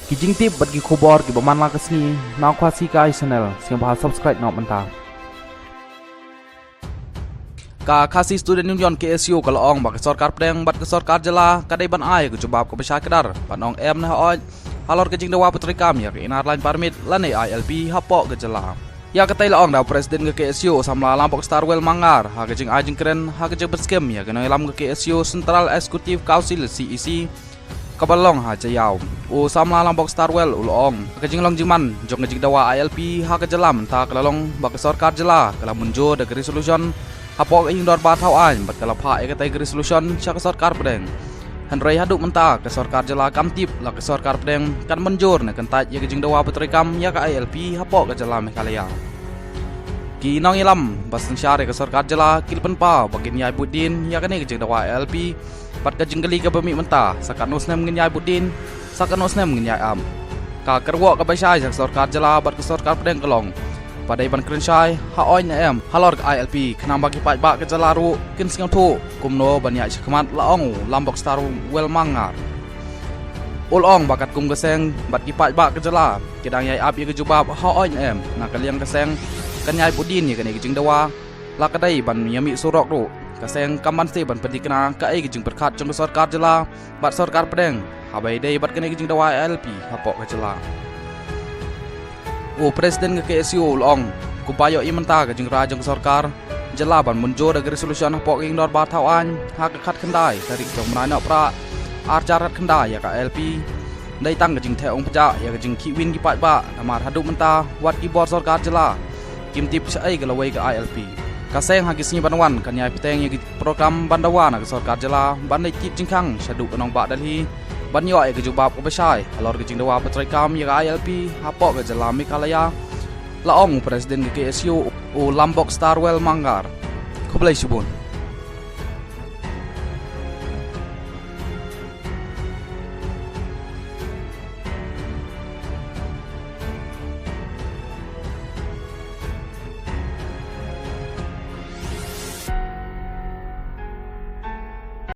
Kijing tip bagi kubor ki baman la kesni nak kuasi kai channel siang bahas subscribe nak mentah. Ka kasih student union KSU kalau ong bak sorkar pedeng bat ke sorkar jela kadai ban ai ke jebab ke besar kedar ban ong em nah oi halor kijing dewa putri kam ya ke inar line permit lan ILP hapok ke jela. Ya katai la ong da presiden ke KSU samla lampok Starwell Mangar ha kijing ajing keren ha kijing berskem ya ke lam ke KSU Central Executive Council CEC kabalong ha jayau u samla lampok Starwell ulong kejing long jiman jong kejing dawa ILP ha kejelam ta kelalong bak sorkar jela kala munjo de resolution hapok ing dor bathau an bat kala pha ek tai resolution syak sorkar pedeng hanrei haduk menta ke sorkar jela kamtip la ke sorkar pedeng kan menjur ne kentat ye kejing dawa putri kam ya ka ILP hapok ke jela mekalaya ki nong ilam baseng syare ke sorkar jela kilpen pa bagin yai budin ya kane kejing dawa ILP pat kejing geli ke bemi menta sakanus nem ngin yai budin sakanus nem ngin yai am ka kerwok ke baisai jak sorkar jela bat ke sorkar pedeng kelong pada iban krensyai ha oi na em halor ke ILP kenam bagi pat bak ke jela ru kin singam thu kumno ban yai chakmat laong lambok Starwell Mangar ulong bakat kum geseng bat ki pat bak ke jela kidang yai ap ye ke jubab ha oi na em na kaliang keseng kan yai budin ye kane kejing dawa la kadai ban yami surok ru kaseng kaman se ban pendikna ka ai kijing berkat jong sorkar jela bat sorkar pedeng habai dei bat kene kijing dawa ILP hapok ke jela presiden ke KSU ulong kupayo imenta kijing rajang sorkar jela ban munjur de resolution hapok ing dor bathau an ha ke khat kendai dari jong menana pra arjarat kendai ya ka ILP dai tang kijing the ong peja ya kijing kiwin ki pat ba namar haduk menta wat ki bor sorkar jela kimtip sai galawai ke ILP kaseng hagisnya banwan kan yai piteng ye program bandawan ke sorkar jela bandai kit jingkang syaduk kanong ba dalhi banyo ai ke jubab ke besai alor ke jing dawa petrai kam ye ILP hapok ke jela mekalaya laong presiden ke KSU u lambok Starwell Mangar kublai subun